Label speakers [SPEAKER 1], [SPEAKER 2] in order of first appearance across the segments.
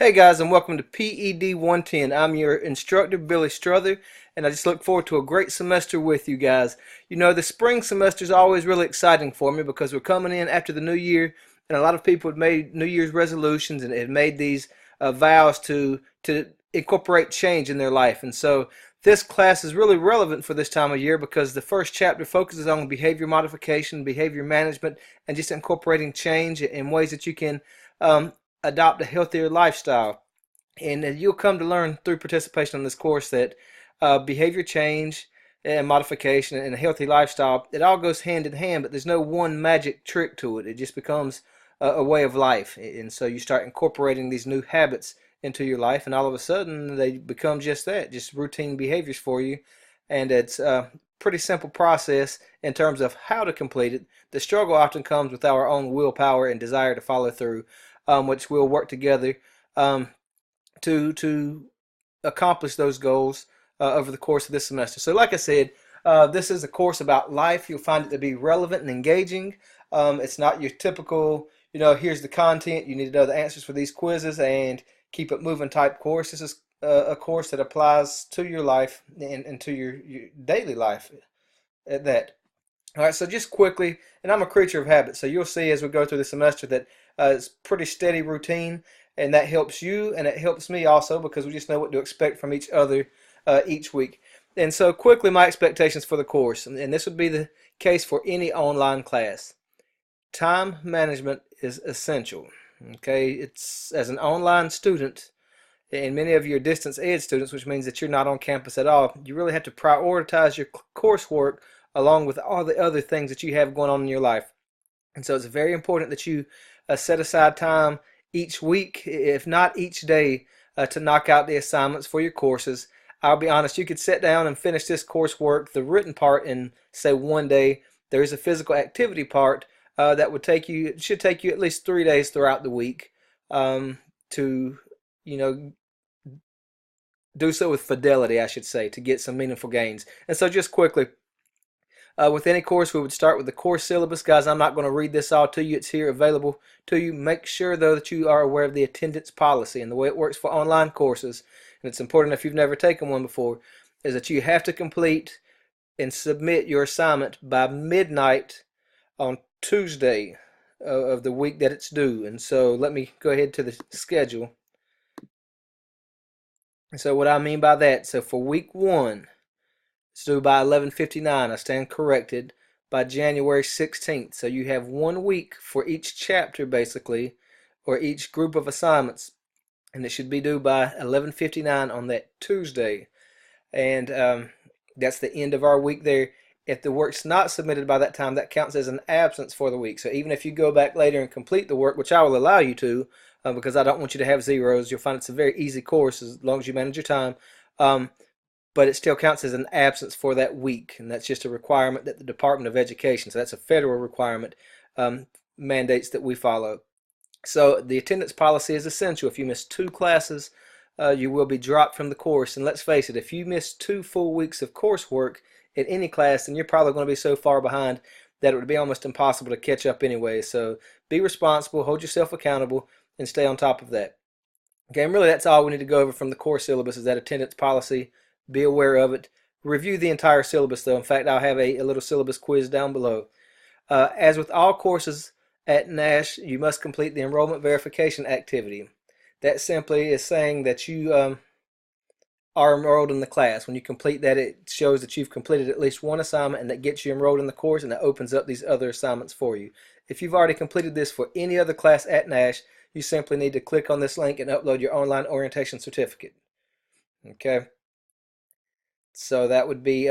[SPEAKER 1] Hey guys, and welcome to PED 110. I'm your instructor, Billy Struther, and I just look forward to a great semester with you guys. You know, the spring semester is always really exciting for me because we're coming in after the new year, and a lot of people have made New Year's resolutions and have made these vows to incorporate change in their life. And so this class is really relevant for this time of year because the first chapter focuses on behavior modification, behavior management, and just incorporating change in ways that you can adopt a healthier lifestyle. And you'll come to learn through participation in this course that behavior change and modification and a healthy lifestyle, it all goes hand in hand, but there's no one magic trick to it. It just becomes a way of life. And so you start incorporating these new habits into your life, and all of a sudden they become just that, just routine behaviors for you. And it's a pretty simple process in terms of how to complete it. The struggle often comes with our own willpower and desire to follow through, which we'll work together um, to accomplish those goals over the course of this semester. So, like I said, this is a course about life. You'll find it to be relevant and engaging. It's not your typical, here's the content, you need to know the answers for these quizzes and keep it moving type course. This is a course that applies to your life and to your daily life at that. All right, so just quickly, and I'm a creature of habit, so you'll see as we go through the semester that it's pretty steady routine, and that helps you, and it helps me also because we just know what to expect from each other each week. And so quickly, my expectations for the course, and this would be the case for any online class. Time management is essential. Okay, it's as an online student, and many of your distance ed students, which means that you're not on campus at all, you really have to prioritize your coursework along with all the other things that you have going on in your life. And so it's very important that you set aside time each week, if not each day, to knock out the assignments for your courses. I'll be honest, you could sit down and finish this coursework, the written part, in say one day. There is a physical activity part that would take you, it should take you at least 3 days throughout the week to, you know, do so with fidelity, I should say, to get some meaningful gains. And so just quickly, with any course, we would start with the course syllabus. Guys, I'm not going to read this all to you. It's here available to you. Make sure, though, that you are aware of the attendance policy and the way it works for online courses. And it's important if you've never taken one before, is that you have to complete and submit your assignment by midnight on Tuesday of the week that it's due. And so let me go ahead to the schedule. And so what I mean by that, so for week one, it's due by 11:59. I stand corrected, by January 16th. So you have 1 week for each chapter, basically, or each group of assignments, and it should be due by 11:59 on that Tuesday. And that's the end of our week there. If the work's not submitted by that time, that counts as an absence for the week. So even if you go back later and complete the work, which I will allow you to, because I don't want you to have zeros, you'll find it's a very easy course as long as you manage your time. But it still counts as an absence for that week, and that's just a requirement that the Department of Education, so that's a federal requirement, mandates that we follow. So the attendance policy is essential. If you miss 2 classes, you will be dropped from the course. And let's face it, if you miss 2 full weeks of coursework in any class, then you're probably going to be so far behind that it would be almost impossible to catch up anyway. So be responsible, hold yourself accountable, and stay on top of that. Okay, and really that's all we need to go over from the course syllabus is that attendance policy. Be aware of it. Review the entire syllabus, though. In fact, I'll have a little syllabus quiz down below. As with all courses at Nash, you must complete the enrollment verification activity. That simply is saying that you are enrolled in the class. When you complete that, it shows that you've completed at least one assignment, and that gets you enrolled in the course, and that opens up these other assignments for you. If you've already completed this for any other class at Nash, you simply need to click on this link and upload your online orientation certificate. Okay? So that would be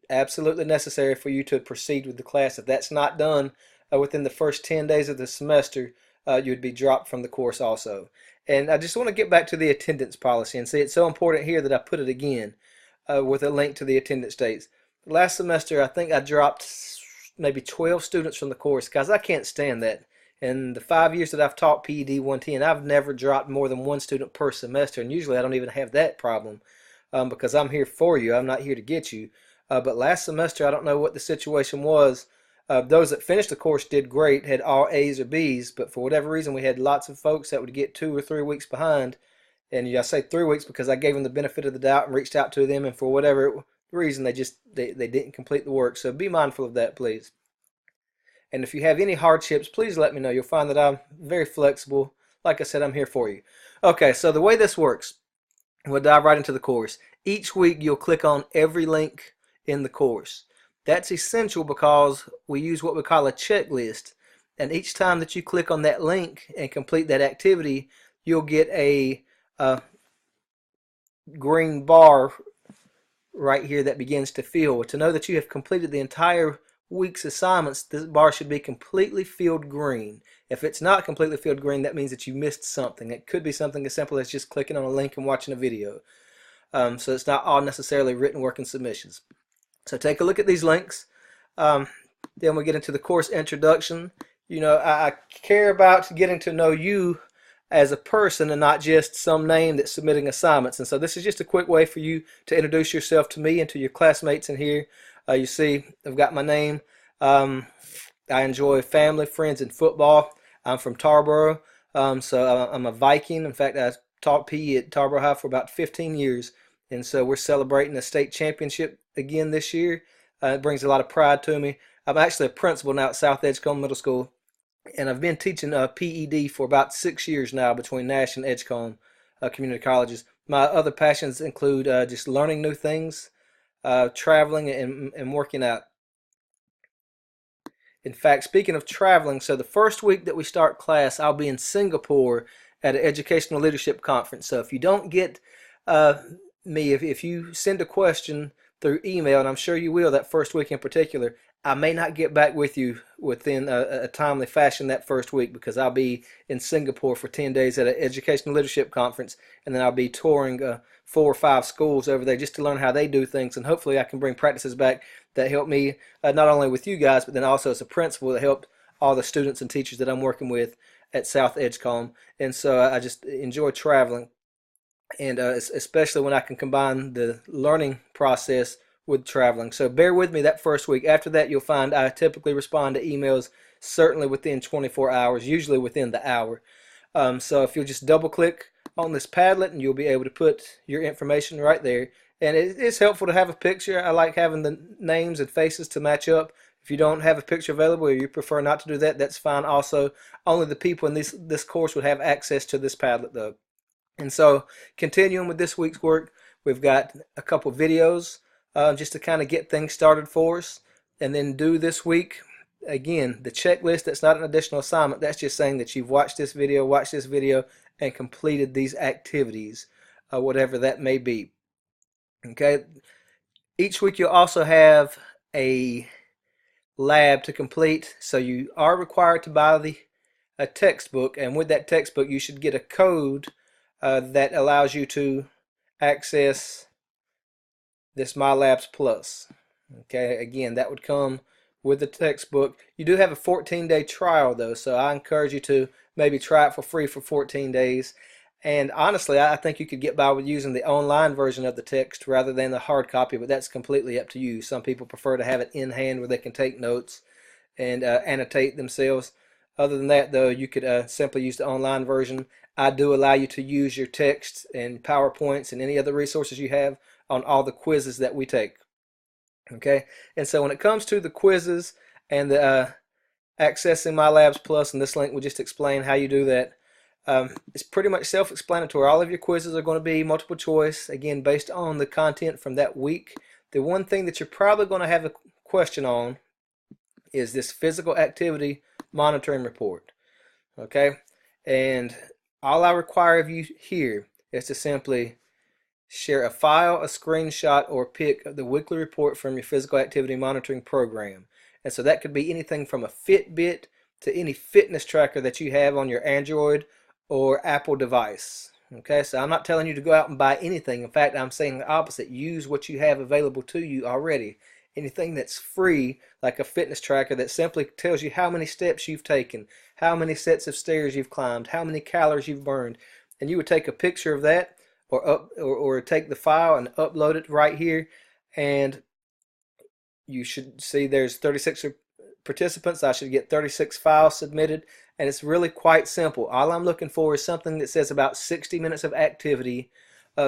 [SPEAKER 1] absolutely necessary for you to proceed with the class. If that's not done within the first 10 days of the semester, you would be dropped from the course also. And I just want to get back to the attendance policy and see it's so important here that I put it again with a link to the attendance dates. Last semester, I think I dropped maybe 12 students from the course. Guys, I can't stand that. In the 5 years that I've taught PED 110, I've never dropped more than one student per semester, and usually I don't even have that problem. Because I'm here for you. I'm not here to get you. But last semester, I don't know what the situation was, Those that finished the course did great, had all A's or B's, but for whatever reason, we had lots of folks that would get 2 or 3 weeks behind. And I say 3 weeks because I gave them the benefit of the doubt and reached out to them, and for whatever reason, they didn't complete the work. So be mindful of that, please. And if you have any hardships, please let me know. You'll find that I'm very flexible. Like I said, I'm here for you. Okay, so the way this works, we'll dive right into the course. Each week, you'll click on every link in the course. That's essential because we use what we call a checklist. And each time that you click on that link and complete that activity, you'll get a green bar right here that begins to fill. To know that you have completed the entire week's assignments, this bar should be completely filled green. If it's not completely filled green, that means that you missed something. It could be something as simple as just clicking on a link and watching a video. So it's not all necessarily written work and submissions. So take a look at these links. Then we get into the course introduction. You know, I care about getting to know you as a person and not just some name that's submitting assignments. And so this is just a quick way for you to introduce yourself to me and to your classmates in here. You see, I've got my name. I enjoy family, friends, and football. I'm from Tarboro, so I'm a Viking. In fact, I taught PE at Tarboro High for about 15 years, and so we're celebrating a state championship again this year. It brings a lot of pride to me. I'm actually a principal now at South Edgecombe Middle School, and I've been teaching PED for about 6 years now between Nash and Edgecombe community colleges. My other passions include just learning new things, traveling, and working out. In fact, speaking of traveling, so the first week that we start class, I'll be in Singapore at an educational leadership conference. So if you don't get me, if you send a question through email, and I'm sure you will that first week in particular, I may not get back with you within a timely fashion that first week because I'll be in Singapore for 10 days at an educational leadership conference, and then I'll be touring 4 or 5 schools over there just to learn how they do things, and hopefully I can bring practices back that help me not only with you guys, but then also as a principal that helped all the students and teachers that I'm working with at South Edgecombe. And so I just enjoy traveling, and especially when I can combine the learning process with traveling. So bear with me that first week. After that, you'll find I typically respond to emails certainly within 24 hours, usually within the hour. So if you'll just double click on this Padlet, and you'll be able to put your information right there. And it's helpful to have a picture. I like having the names and faces to match up. If you don't have a picture available or you prefer not to do that, that's fine also. Only the people in this course would have access to this Padlet though. And so continuing with this week's work, we've got a couple videos just to kind of get things started for us. And then do this week, again, the checklist. That's not an additional assignment. That's just saying that you've watched this video, and completed these activities, whatever that may be. Okay. Each week you'll also have a lab to complete. So you are required to buy a textbook, and with that textbook you should get a code that allows you to access this MyLabs Plus. Okay, again, that would come with the textbook. You do have a 14-day trial though, so I encourage you to maybe try it for free for 14 days. And honestly, I think you could get by with using the online version of the text rather than the hard copy, but that's completely up to you. Some people prefer to have it in hand where they can take notes and annotate themselves. Other than that, though, you could simply use the online version. I do allow you to use your text and PowerPoints and any other resources you have on all the quizzes that we take. Okay, and so when it comes to the quizzes and the accessing MyLabs Plus, and this link will just explain how you do that. It's pretty much self-explanatory. All of your quizzes are going to be multiple choice, again, based on the content from that week. The one thing that you're probably going to have a question on is this physical activity monitoring report. Okay, and all I require of you here is to simply share a file, a screenshot, or a pic of the weekly report from your physical activity monitoring program. And so that could be anything from a Fitbit to any fitness tracker that you have on your Android or Apple device. Okay, so I'm not telling you to go out and buy anything. In fact, I'm saying the opposite. Use what you have available to you already. Anything that's free, like a fitness tracker that simply tells you how many steps you've taken, how many sets of stairs you've climbed, how many calories you've burned, and you would take a picture of that, or take the file and upload it right here, and you should see there's 36 participants, I should get 36 files submitted, and it's really quite simple. All I'm looking for is something that says about 60 minutes of activity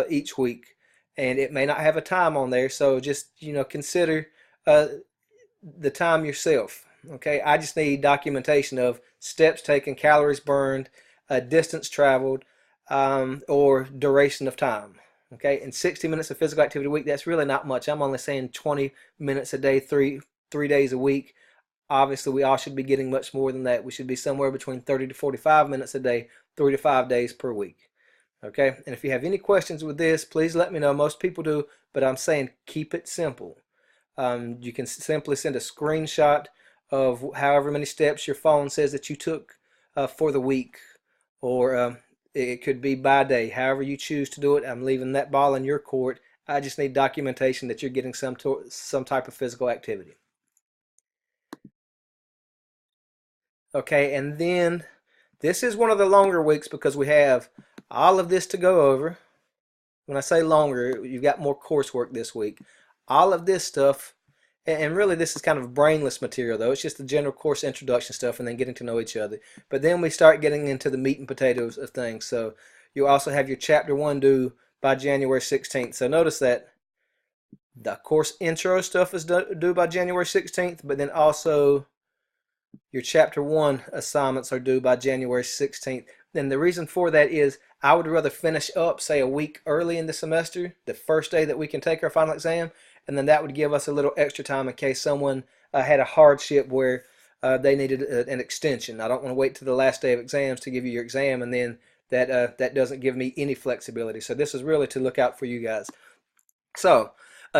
[SPEAKER 1] each week, and it may not have a time on there, so just consider the time yourself. Okay, I just need documentation of steps taken, calories burned, distance traveled, or duration of time. Okay, and 60 minutes of physical activity a week, that's really not much. I'm only saying 20 minutes a day, three days a week. Obviously, we all should be getting much more than that. We should be somewhere between 30 to 45 minutes a day, 3 to 5 days per week. Okay, and if you have any questions with this, please let me know. Most people do, but I'm saying keep it simple. You can simply send a screenshot of however many steps your phone says that you took for the week, or it could be by day. However you choose to do it, I'm leaving that ball in your court. I just need documentation that you're getting some type of physical activity. Okay, and then this is one of the longer weeks because we have all of this to go over. When I say longer, you've got more coursework this week. All of this stuff, and really this is kind of brainless material though. It's just the general course introduction stuff and then getting to know each other. But then we start getting into the meat and potatoes of things. So you also have your chapter 1 due by January 16th. So notice that the course intro stuff is due by January 16th, but then also your chapter 1 assignments are due by January 16th. And the reason for that is I would rather finish up, say, a week early in the semester, the first day that we can take our final exam, and then that would give us a little extra time in case someone had a hardship where they needed an extension. I don't want to wait to the last day of exams to give you your exam, and then that doesn't give me any flexibility. So this is really to look out for you guys. So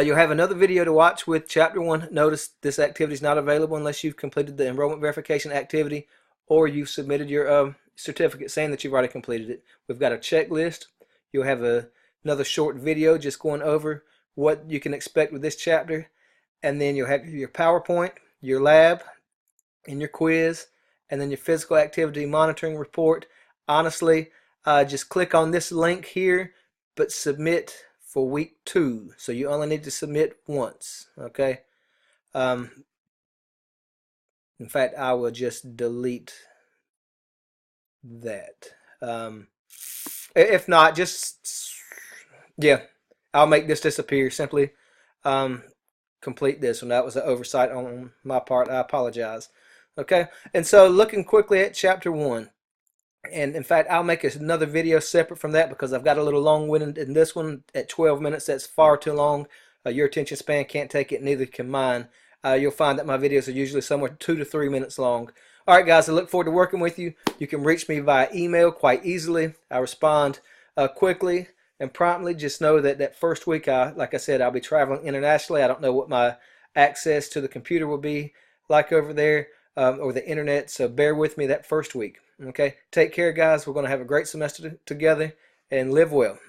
[SPEAKER 1] you'll have another video to watch with chapter 1. Notice this activity is not available unless you've completed the enrollment verification activity or you've submitted your certificate saying that you've already completed it. We've got a checklist. You'll have another short video just going over what you can expect with this chapter, and then you'll have your PowerPoint, your lab, and your quiz, and then your physical activity monitoring report. Honestly, just click on this link here, but submit for week 2. So you only need to submit once. Okay. In fact, I will just delete that. If not, just I'll make this disappear. Simply complete this one. That was an oversight on my part. I apologize. Okay, and so looking quickly at chapter 1, and in fact I'll make another video separate from that because I've got a little long-winded in this one at 12 minutes. That's far too long. Your attention span can't take it, neither can mine. You'll find that my videos are usually somewhere 2 to 3 minutes long. Alright guys, I look forward to working with you. You can reach me via email quite easily. I respond quickly and promptly. Just know that that first week, like I said, I'll be traveling internationally. I don't know what my access to the computer will be like over there or the internet, so bear with me that first week. Okay, take care guys. We're going to have a great semester together and live well.